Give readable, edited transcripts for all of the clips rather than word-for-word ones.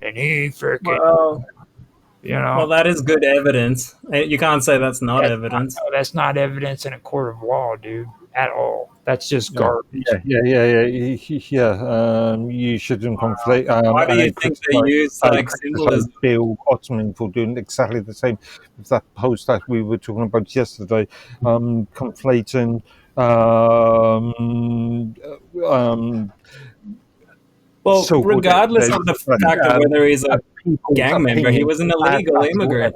and he freaking, Well, you know. well, that is good evidence. You can't say that's not evidence. That's not evidence in a court of law, dude, at all. That's just garbage. You shouldn't conflate. Why do you think they use I like criticize symbolism? Bill Ottoman for doing exactly the same with that post that we were talking about yesterday, conflating. Well, So regardless of the fact of whether he's a gang member, he was an illegal immigrant.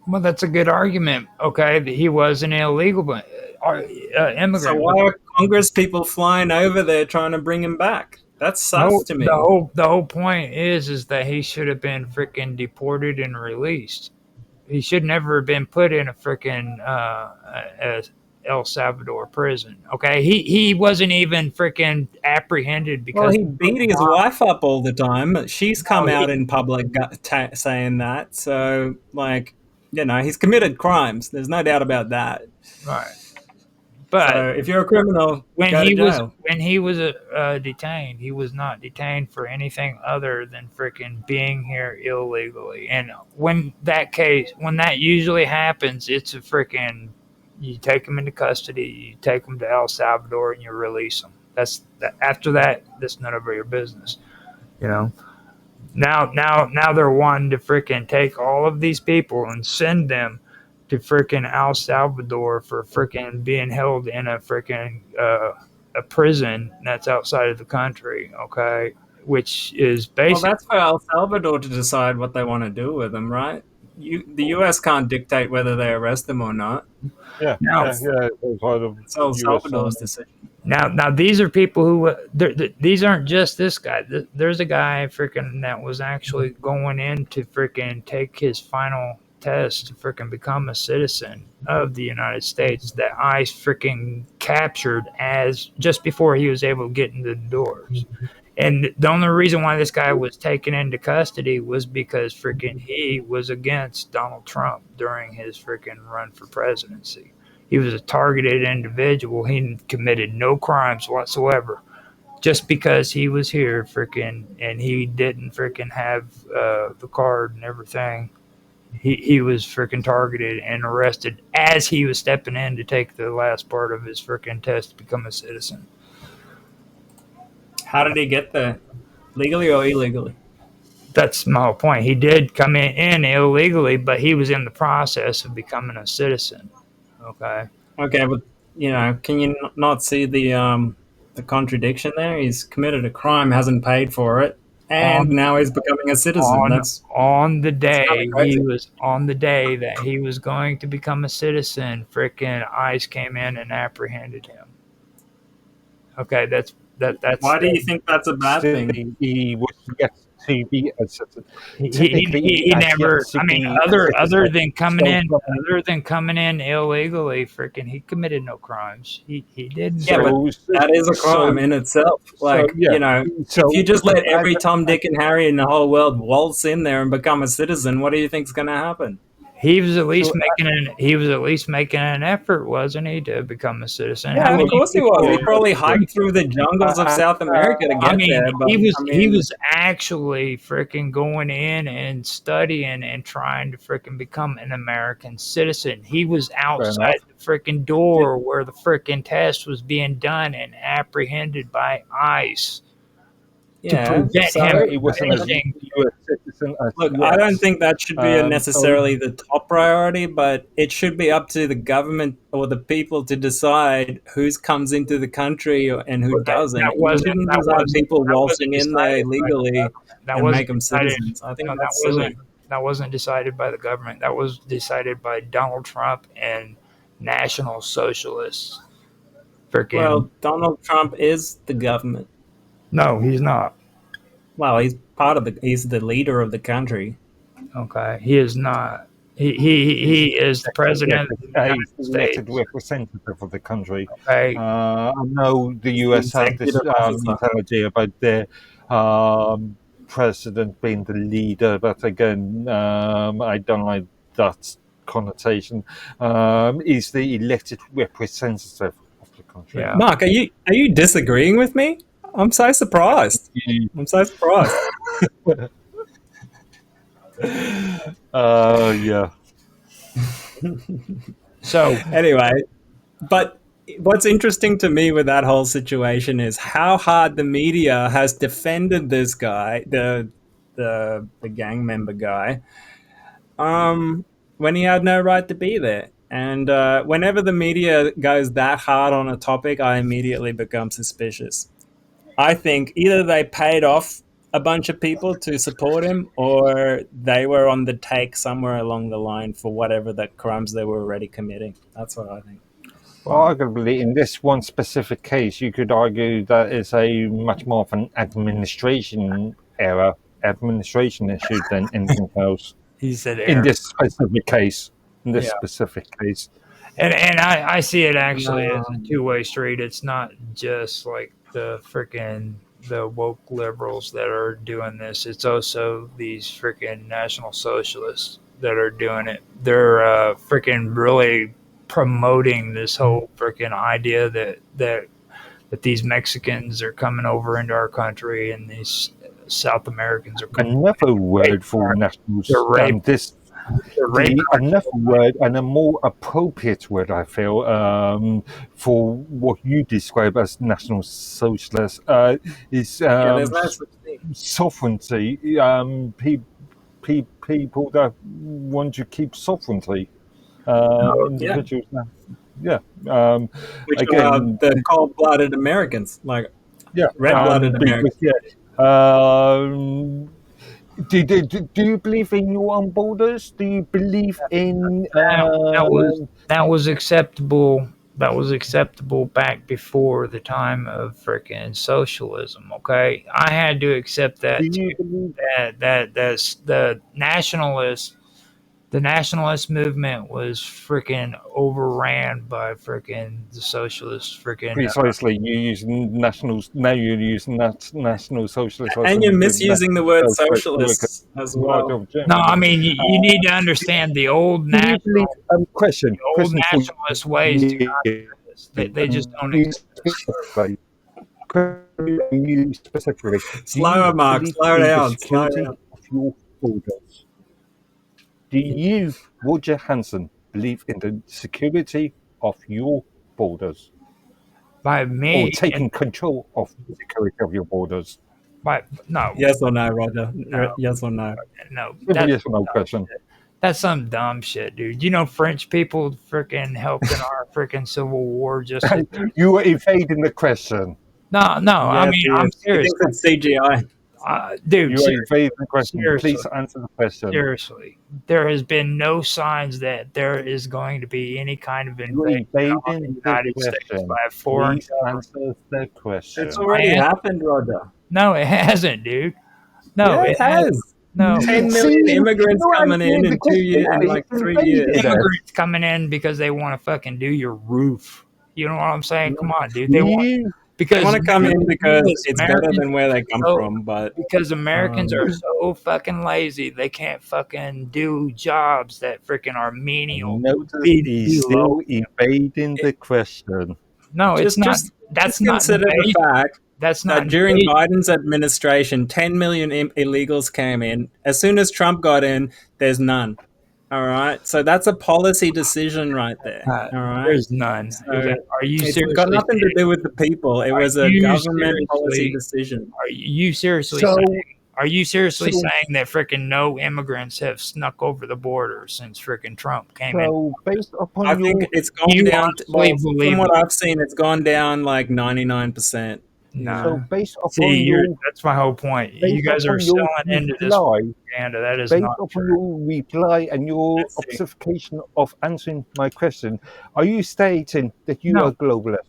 Well, that's a good argument. Okay, that he was an illegal immigrant. So why are Congress people flying over there trying to bring him back? That's sus to me. The whole point is that he should have been freaking deported and released. He should never have been put in a freaking El Salvador prison. Okay, he wasn't even freaking apprehended because well, he beat his wife up all the time. She's come out in public saying that. So, like, you know, he's committed crimes. There's no doubt about that. Right. But so if you're a criminal, when he was detained, he was not detained for anything other than freaking being here illegally. And when that usually happens, it's a freaking, you take them into custody, you take them to El Salvador, and you release them. After that, that's none of your business. You know. Now they're wanting to freaking take all of these people and send them to freaking El Salvador for freaking being held in a freaking a prison that's outside of the country, okay? Which is basically... Well, that's for El Salvador to decide what they want to do with them, right? The U.S. can't dictate whether they arrest them or not. It's El Salvador's decision. Now these are people who these aren't just this guy. There's a guy freaking that was actually going in to freaking take his final test to freaking become a citizen of the United States that ICE freaking captured as just before he was able to get into the doors. And the only reason why this guy was taken into custody was because freaking he was against Donald Trump during his freaking run for presidency. He was a targeted individual. He committed no crimes whatsoever. Just because he was here freaking and he didn't freaking have the card and everything, he was freaking targeted and arrested as he was stepping in to take the last part of his freaking test to become a citizen. How did he get there? Legally or illegally? That's my whole point. He did come in illegally, but he was in the process of becoming a citizen. Okay, but you know, can you not see the contradiction there? He's committed a crime, hasn't paid for it, and now he's becoming a citizen. On the day that he was going to become a citizen, freaking ICE came in and apprehended him. Okay, that's. Why do you think that's a bad thing? He was yet to be a citizen. He never. I mean, other than coming in illegally, freaking, he committed no crimes. He didn't. Yeah, but that is a crime in itself. Like, you know, if you just let every Tom, Dick, and Harry in the whole world waltz in there and become a citizen, what do you think's going to happen? He was at least making an effort, wasn't he, to become a citizen? Yeah, of course he was. He probably hiked through the jungles of South America to get there. But, he was actually freaking going in and studying and trying to freaking become an American citizen. He was outside the freaking door where the freaking test was being done and apprehended by ICE. Yeah, he wasn't a U.S. citizen. Look, I don't think that should be necessarily the top priority, but it should be up to the government or the people to decide who comes into the country and who doesn't. You shouldn't just have people waltzing in there illegally and make them citizens. I think that's silly. That wasn't decided by the government. That was decided by Donald Trump and National Socialists. Well, Donald Trump is the government. No, he's not. Well, he's the leader of the country. Okay, he is not. He is the president of the United States. Representative of the country. Okay. I know the US had this mentality about their president being the leader, but again, I don't like that connotation. Is the elected representative of the country. Yeah. Mark, are you disagreeing with me? I'm so surprised. I'm so surprised. Yeah. So Anyway, but what's interesting to me with that whole situation is how hard the media has defended this guy, the gang member guy, when he had no right to be there. And whenever the media goes that hard on a topic, I immediately become suspicious. I think either they paid off a bunch of people to support him, or they were on the take somewhere along the line for whatever the crimes they were already committing. That's what I think. Arguably, in this one specific case, you could argue that it's a much more of an administration issue than anything else. he said, In this specific case, and I see it actually as a two-way street. It's not just like the woke liberals that are doing this. It's also these freaking National Socialists that are doing it. They're freaking really promoting this whole freaking idea that these Mexicans are coming over into our country and these South Americans are coming. Another word for nationals than this. Another word, and a more appropriate word, I feel, for what you describe as National Socialist, is sovereignty. People that want to keep sovereignty. Individuals. Yeah. Which are the cold-blooded Americans, like red-blooded Americans. Do you believe in your own borders? Do you believe in that was acceptable? That was acceptable back before the time of freaking socialism. Okay, I had to accept that too. That's the nationalist. The nationalist movement was freaking overran by freaking the socialist freaking. Precisely, you use nationals now. You're using National Socialist, and you're misusing the word socialist as well. No, I mean you need to understand the old national question. The old nationalist ways do not exist. They just don't exist. You specifically. Slower, Mark. Slow down. Slow down. Of your borders. Do you, Roger Hanson, believe in the security of your borders? By me? Or taking control of the security of your borders? No. Yes or no, Roger? No. Yes or no? No. Yes or no question. That's some dumb shit, dude. You know, French people freaking helped in our freaking Civil War just. You were evading the question. No. I mean, I'm serious. It's CGI. Dude, you are evading the question. Seriously. Please answer the question. Seriously, there has been no signs that there is going to be any kind of invasion of the United States by a foreign. Please answer the question. It's already happened, Roger. No, it hasn't, dude. No, it has. No, 10 million immigrants coming in 2 years, in like 3 years. Immigrants coming in because they want to fucking do your roof. You know what I'm saying? Come on, dude. They want. Because they want to come in because it's better than where they come from, but because Americans are so fucking lazy, they can't fucking do jobs that freaking are menial. He's still evading the question. No, it's not. That's not. Consider the fact that's not that during Biden's administration, 10 million illegals came in. As soon as Trump got in, there's none. All right, so that's a policy decision right there. All right, there's none. So are you seriously? It's got nothing to do with the people. It was a government policy decision. Are you seriously saying? Are you seriously saying that freaking no immigrants have snuck over the border since freaking Trump came in? Based upon I think it's gone down. From what I've seen, it's gone down like 99%. No. So based upon that's my whole point. You guys are selling into this propaganda. That is not true. Based upon your reply and your obfuscation of answering my question, are you stating that you are a globalist?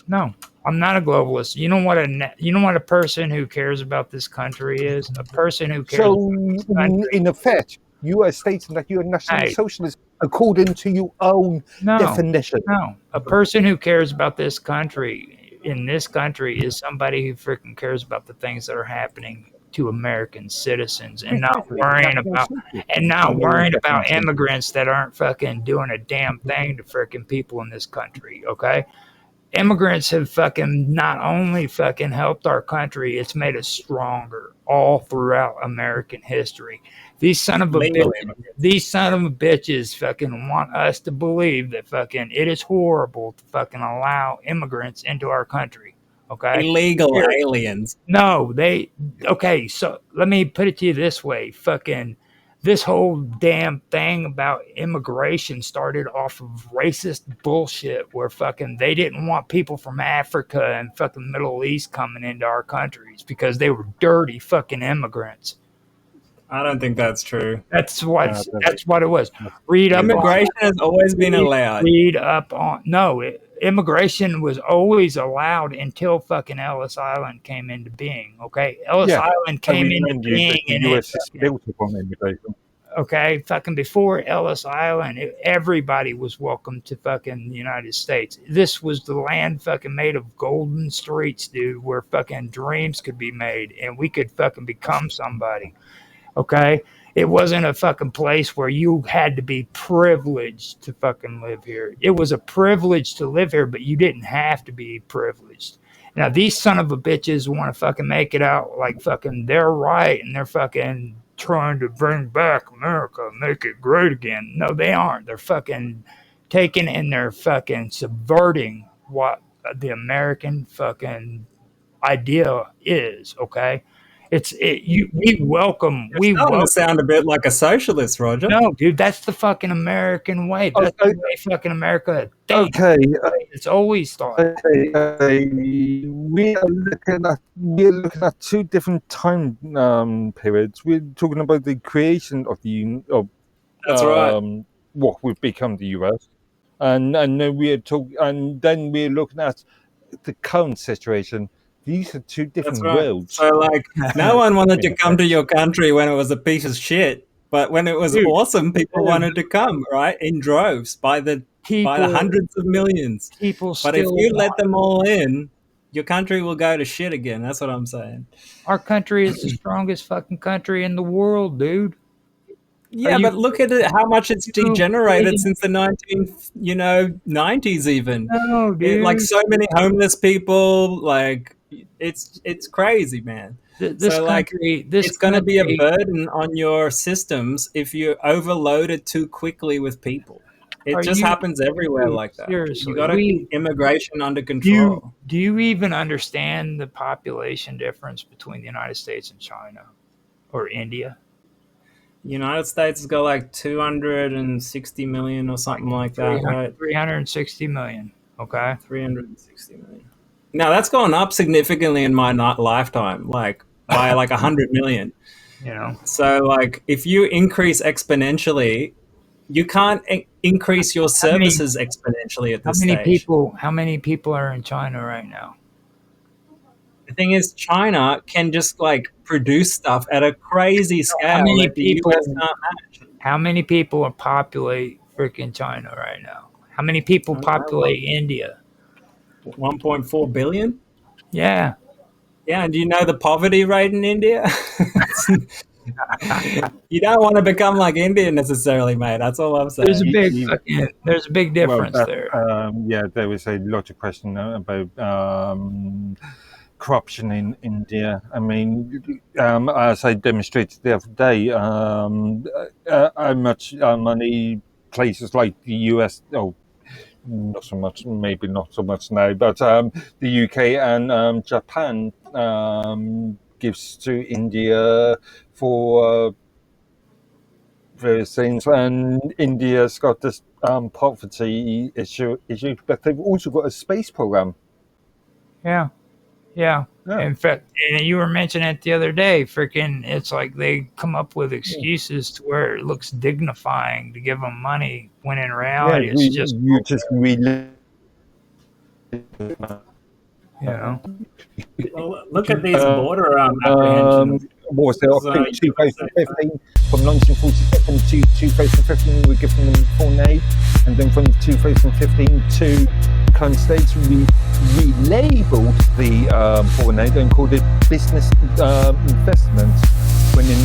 No, I'm not a globalist. You know what a person who cares about this country is? A person who cares about this country. In effect, you are stating that you're a national socialist according to your own definition. No, a person who cares about this country in this country is somebody who freaking cares about the things that are happening to American citizens and not worrying about immigrants that aren't fucking doing a damn thing to freaking people in this country. Okay, immigrants have fucking not only fucking helped our country, it's made us stronger. all throughout American history. These son of a bitches fucking want us to believe that fucking it is horrible to fucking allow immigrants into our country. Okay? Illegal aliens. No, okay, so let me put it to you this way. Fucking this whole damn thing about immigration started off of racist bullshit where fucking they didn't want people from Africa and fucking Middle East coming into our countries because they were dirty fucking immigrants. I don't think that's true. That's what it was. Immigration has always been allowed. Immigration was always allowed until fucking Ellis Island came into being. Okay, Ellis Island came into being, and the U.S. is built upon immigration. Okay, fucking before Ellis Island, everybody was welcome to fucking the United States. This was the land fucking made of golden streets, dude, where fucking dreams could be made, and we could fucking become somebody. Okay, it wasn't a fucking place where you had to be privileged to fucking live here. It was a privilege to live here, but you didn't have to be privileged. Now, these son of a bitches want to fucking make it out like fucking they're right and they're fucking trying to bring back America, make it great again. No, they aren't. They're fucking taking and they're fucking subverting what the American fucking idea is, okay? We welcome. You're starting to sound a bit like a socialist, Roger. No, dude, that's the fucking American way. That's the way fucking America thinks. Okay, it's always started. Okay, we are looking at two different time periods. We're talking about the creation of that's right. What would become the US, and then then we're looking at the current situation. These are two different worlds. So, like, no one wanted to come to your country when it was a piece of shit, but when it was awesome, people wanted to come, right, in droves by the hundreds of millions. But if you let them all in, your country will go to shit again. That's what I'm saying. Our country is the strongest fucking country in the world, dude. Yeah, but look at it, how much it's degenerated since the 90s even. No, dude. Like, so many homeless people, like, it's crazy, man. It's going to be a burden on your systems if you overload it too quickly with people. It just happens everywhere like that. Seriously, you got to keep immigration under control. Do you even understand the population difference between the United States and China or India? United States has got like 260 million or something like that, right? 360 million. Okay. 360 million. Now that's gone up significantly in my lifetime, like by like 100 million. You know. So like, if you increase exponentially, you can't increase your services exponentially at this stage. How many people are in China right now? The thing is, China can just like produce stuff at a crazy scale. How many people can't match? How many people populate freaking China right now? How many people populate India? 1.4 billion? Yeah. Yeah, and do you know the poverty rate in India? You don't want to become like India necessarily, mate. That's all I'm saying. There's a big difference there. There was a lot of question about corruption in India. I mean, as I demonstrated the other day, how much money places like the US, not so much, maybe not so much now, but the UK and Japan gives to India for various things, and India's got this poverty issue, but they've also got a space program. Yeah. In fact, and you were mentioning it the other day, freaking, it's like they come up with excuses to where it looks dignifying to give them money, when in reality it's just... You just really... Well, look at these border apprehensions. What was there? 2015, from 1947 to 2015, we were giving them foreign aid, and then from 2015 to current states, we relabeled the foreign aid and called it business investments, when in